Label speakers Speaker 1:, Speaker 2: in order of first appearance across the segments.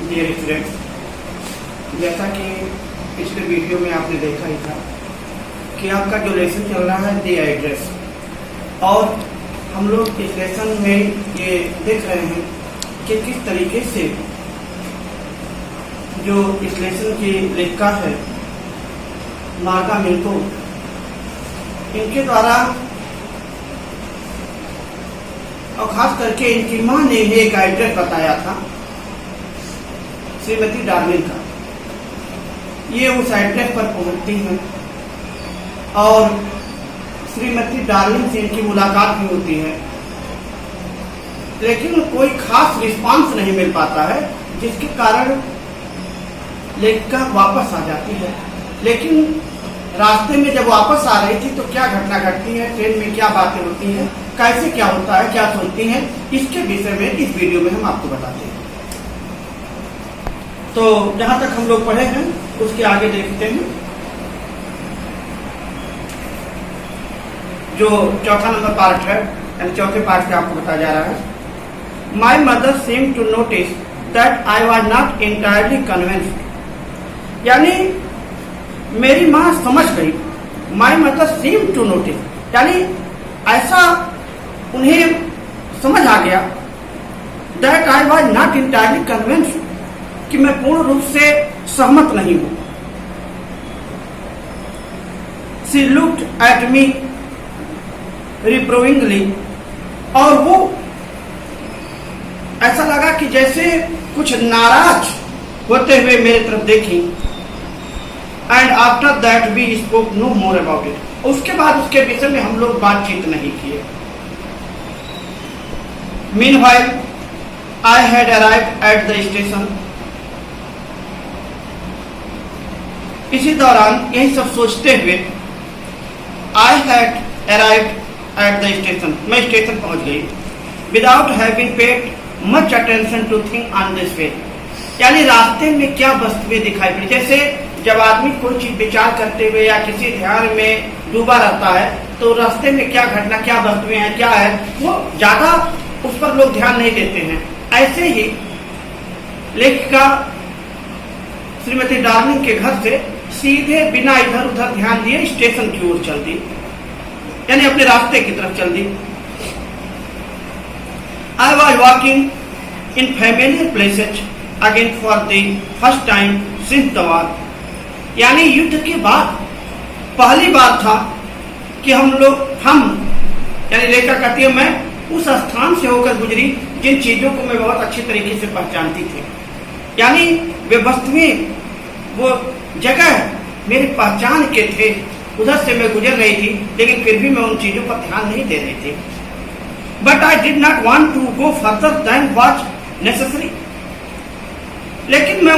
Speaker 1: Dear students, जैसा कि पिछले वीडियो में आपने देखा ही था कि आपका जो लेसन चल रहा है द एड्रेस, और हम लोग इस लेसन में ये देख रहे हैं कि किस तरीके से जो इस लेसन की लेखिका है मार्गा मिन्को, इनके द्वारा और खास करके इनकी मां ने एक एड्रेस बताया था श्रीमती डार्लिंग का। ये उस एड्रेस पर पहुंचती हैं और श्रीमती डार्लिंग से इनकी मुलाकात भी होती है, लेकिन कोई खास रिस्पांस नहीं मिल पाता है, जिसके कारण लेखिका वापस आ जाती है। लेकिन रास्ते में जब वापस आ रही थी तो क्या घटना घटती है, ट्रेन में क्या बातें होती हैं, कैसे क्या होता है, क्या सोचती हैं, इसके विषय में इस वीडियो में हम आपको बताते हैं। तो जहां तक हम लोग पढ़े हैं उसके आगे देखते हैं। जो चौथा नंबर पार्ट है, यानी चौथे पार्ट से आपको बताया जा रहा है। My mother seem to notice that I was not entirely convinced, यानी मेरी मां समझ गई। My mother seem to notice, यानी ऐसा उन्हें समझ आ गया that I was not entirely convinced, कि मैं पूर्ण रूप से सहमत नहीं हूं। She looked at me reprovingly, और वो ऐसा लगा कि जैसे कुछ नाराज होते हुए मेरी तरफ देखी। And after that we spoke no more about it, उसके बाद उसके विषय में हम लोग बातचीत नहीं किए। Meanwhile I had arrived at the station, इसी दौरान यही सब सोचते हुए I had arrived at the station, मैं स्टेशन पहुंच गई। Without having paid much attention to think on this way, यानी रास्ते में क्या वस्तुएं दिखाई पड़ी। जैसे जब आदमी कोई चीज विचार करते हुए या किसी ध्यान में डूबा रहता है तो रास्ते में क्या घटना, क्या वस्तुएं हैं, क्या है, वो ज्यादा उस पर लोग ध्यान नहीं देते हैं। ऐसे ही लेखिका श्रीमती डार्लिंग के घर से सीधे बिना इधर उधर ध्यान दिए स्टेशन की ओर चल दी, यानी अपने रास्ते की तरफ चल दी। I was walking in familiar places again for the first time since the war, यानी युद्ध के बाद पहली बार था कि हम यानी लेखिका कहती है, मैं उस स्थान से होकर गुजरी जिन चीजों को मैं बहुत अच्छी तरीके से पहचानती थी, यानी वे वस्तुएं, वो जगह मेरी पहचान के थे, उधर से मैं गुजर रही थी, लेकिन फिर भी मैं उन चीजों पर ध्यान नहीं दे रही थी। But I did not want to go further than was necessary, लेकिन मैं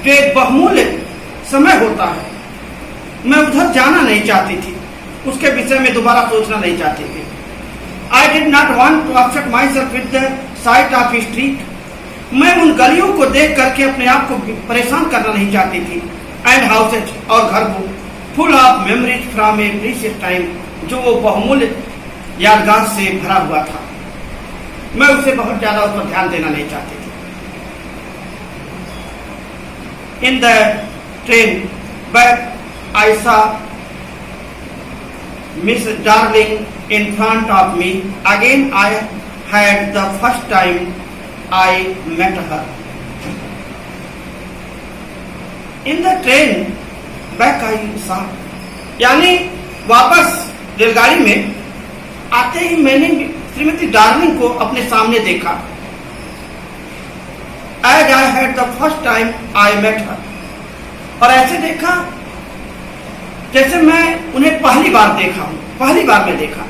Speaker 1: जो एक बहुमूल्य समय होता है, मैं उधर जाना नहीं चाहती थी, उसके विषय में दोबारा सोचना नहीं चाहती थी। I did not want to upset myself with the sight of street, मैं उन गलियों को देख करके अपने आप को परेशान करना नहीं चाहती थी। एंड हाउसेज, और घर को full of memories from A precious time, जो वो बहुमूल्य यादगार से भरा हुआ था, मैं उसे बहुत ज्यादा उस पर ध्यान देना नहीं चाहती थी। In the train back I saw Miss Darling in front of me. Again I had the first time I met her. In the train back I saw, यानी वापस रेलगाड़ी में आते ही मैंने श्रीमती डार्लिंग को अपने सामने देखा। As I had the first time I met her, और ऐसे देखा जैसे मैं उन्हें पहली बार देखा हूं, पहली बार मैं देखा।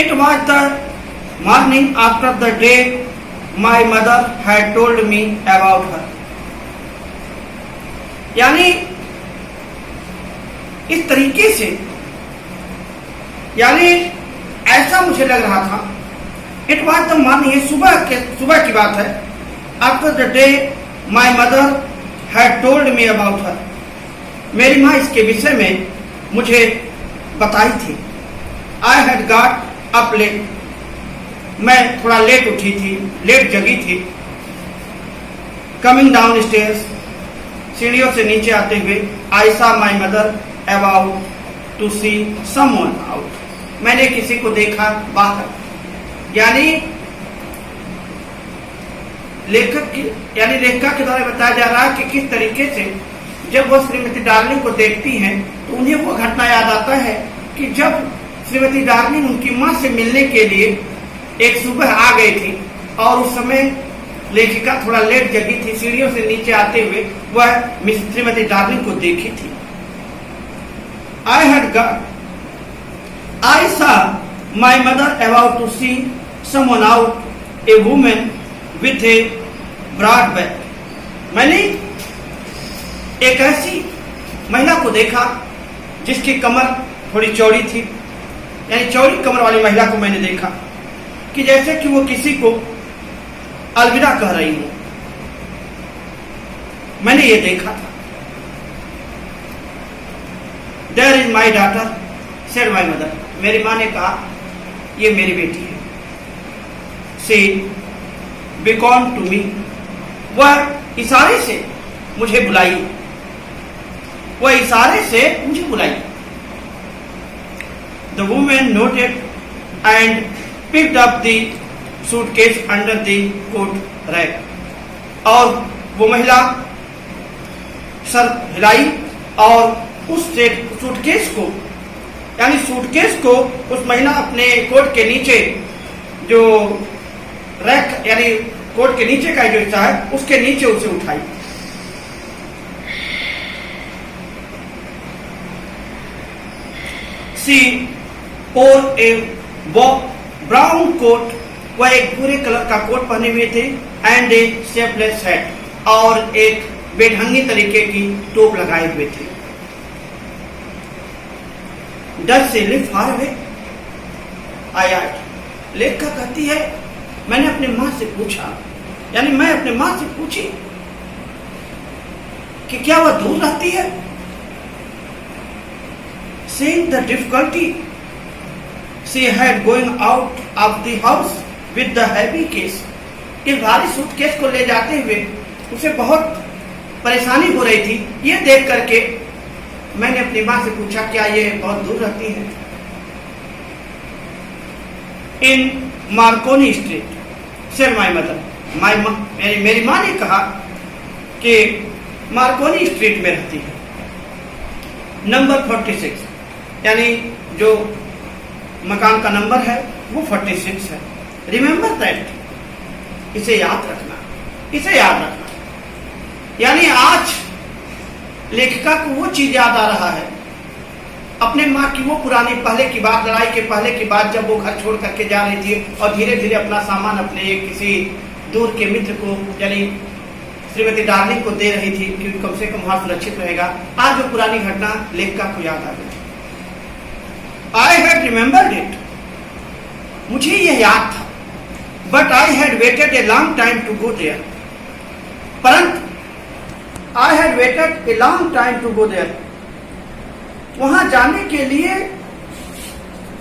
Speaker 1: It was the morning after the day my mother had told me about हर, यानी इस तरीके से, यानी ऐसा मुझे लग रहा था। इट वॉज द मॉर्निंग, ये सुबह की बात है। After the day my mother had told me about her, मेरी माँ इसके विषय में मुझे बताई थी। I had got up late, मैं थोड़ा लेट उठी थी, लेट जगी थी। कमिंग डाउन स्टेयर्स, सीढ़ियों से नीचे आते हुए, I saw my mother about to see someone out, मैंने किसी को देखा बाहर। यानी लेखिका के द्वारा बताया जा रहा है कि किस तरीके से जब वो श्रीमती डार्लिंग को देखती हैं तो उन्हें वो घटना याद आता है कि जब श्रीमती डार्लिंग उनकी मां से मिलने के लिए एक सुबह आ गई थी और उस समय लेखिका थोड़ा लेट जगी थी, सीढ़ियों से नीचे आते हुए वह श्रीमती डार्लिंग को देखी थी। I saw my mother about to see someone out, a woman with a broad back. मैंने एक ऐसी महिला को देखा जिसकी कमर थोड़ी चौड़ी थी, यानी चौड़ी कमर वाली महिला को मैंने देखा कि जैसे कि वो किसी को अलविदा कह रही हो। मैंने ये देखा था। There is my daughter, said my mother. मेरी माँ ने कहा ये मेरी बेटी है। She beckoned to me. वह इशारे से मुझे बुलाई, वह इशारे से मुझे बुलाई। The woman nodded and picked up the suitcase under the coat rack. और वो महिला सर हिलाई और उस सूटकेस को, यानी सूटकेस को उस महिला अपने कोट के नीचे जो रैक, यानी कोट के नीचे का जो हिस्सा है उसके नीचे उसे उठाई। सी और ए ब्राउन कोट, वह एक भूरे कलर का कोट पहने हुए थे, एंड ए शेपलेस हैट, और एक बेढंगी तरीके की टोप लगाए हुए थे। डच से live far away I art, लेखिका कहती है मैंने अपने मां से पूछा, यानी मैं अपने मां से पूछी कि क्या वह दूर रहती है। Seeing the difficulty she had going out of the house with the heavy case, इस भारी सूटकेस को ले जाते हुए उसे बहुत परेशानी हो रही थी। ये देख करके मैंने अपनी मां से पूछा क्या ये बहुत दूर रहती है। In Marconi street, said my mother, मेरी मां ने कहा कि मार्कोनी स्ट्रीट में रहती है, नंबर 46, यानी जो मकान का नंबर है वो 46 है। रिमेंबर दैट, इसे याद रखना, इसे याद रखना। यानी आज लेखिका को वो चीज याद आ रहा है, अपने माँ की वो पुरानी पहले की बात, लड़ाई के पहले की बात, जब वो घर छोड़ करके जा रही थी और धीरे धीरे अपना सामान अपने किसी दूर के मित्र को, यानी श्रीमती डार्लिंग को दे रही थी कि कम से कम वहां सुरक्षित रहेगा। आज वो पुरानी घटना लेखिका को याद आ गई। आई हैड रिमेंबर्ड इट, मुझे यह याद था, but I had waited a long time to go there, परंतु I had waited a long time to go there. वहां जाने के लिए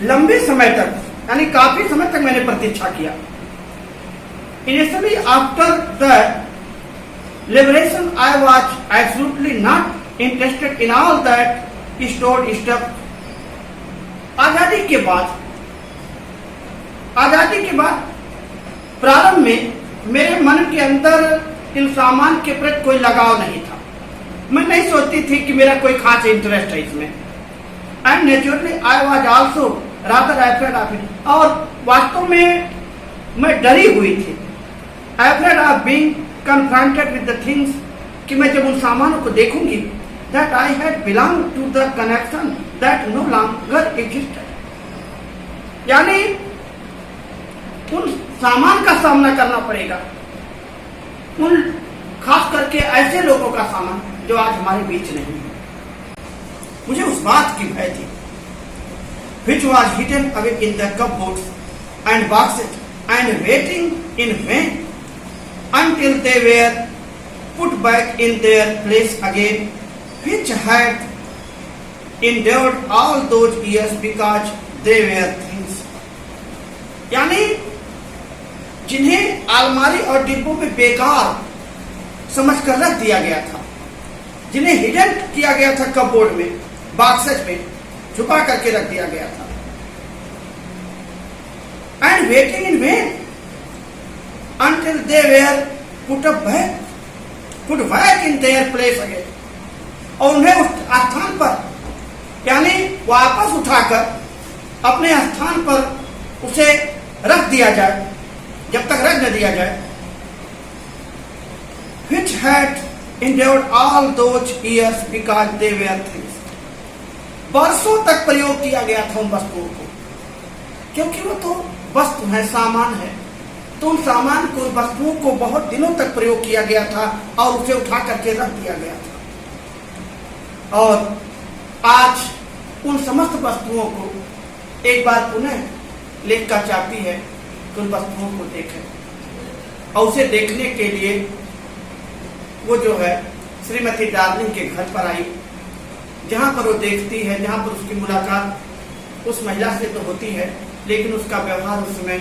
Speaker 1: लंबे समय तक, यानी काफी समय तक मैंने प्रतीक्षा किया। Initially, after the liberation, I was absolutely not interested in all that stored stuff. आजादी के बाद प्रारंभ में मेरे मन के अंदर इन सामान के प्रति कोई लगाव नहीं था। मैं नहीं सोचती थी कि मेरा कोई खास इंटरेस्ट है इसमें। And naturally I was also rather afraid of it, और वास्तव में मैं डरी हुई थी। Afraid of being confronted with the things, कि मैं जब उन सामानों को देखूंगी, that I had belong to the connection that no longer existed, यानी उन सामान का सामना करना पड़ेगा, उन खास करके ऐसे लोगों का सामान जो आज हमारे बीच नहीं है। मुझे उस बात की भय थी, which was hidden away in the cupboards and boxes and waiting in vain until they were put back in their place again, which had endured all those years because they were things. यानी जिन्हें अलमारी और डिब्बों में बेकार समझकर रख दिया गया था, जिन्हें हिडन किया गया था कपबोर्ड में, बॉक्सेस में छुपा करके रख दिया गया था, and waiting in vain until they were put back in their place again. और उन्हें उस स्थान पर यानी वापस उठाकर अपने स्थान पर उसे रख दिया जाए, जब तक रख न दिया जाए. Which had endured all those years because they were things. वर्षों तक प्रयोग किया गया था उन वस्तुओं को, क्योंकि वो तो वस्तु है, सामान है. तो उन सामान को, वस्तुओं को बहुत दिनों तक प्रयोग किया गया था और उसे उठा करके रख दिया गया था. और आज उन समस्त वस्तुओं को एक बार पुनः लेख का चाहती है कि उन वस्तुओं को देखें. और उसे देखने के लिए वो जो है श्रीमती डार्लिंग के घर पर आई, जहां पर वो देखती है, जहां पर उसकी मुलाकात उस महिला से तो होती है, लेकिन उसका व्यवहार उस समय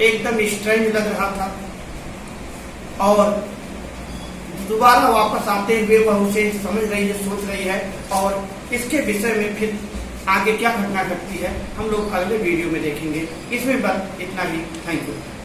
Speaker 1: एकदम स्ट्रेंज लग रहा था. और दोबारा वापस आते हुए वह उसे समझ रही है, सोच रही है, और इसके विषय में फिर आगे क्या घटना घटती है हम लोग अगले वीडियो में देखेंगे. इसमें बस इतना ही. Thank you.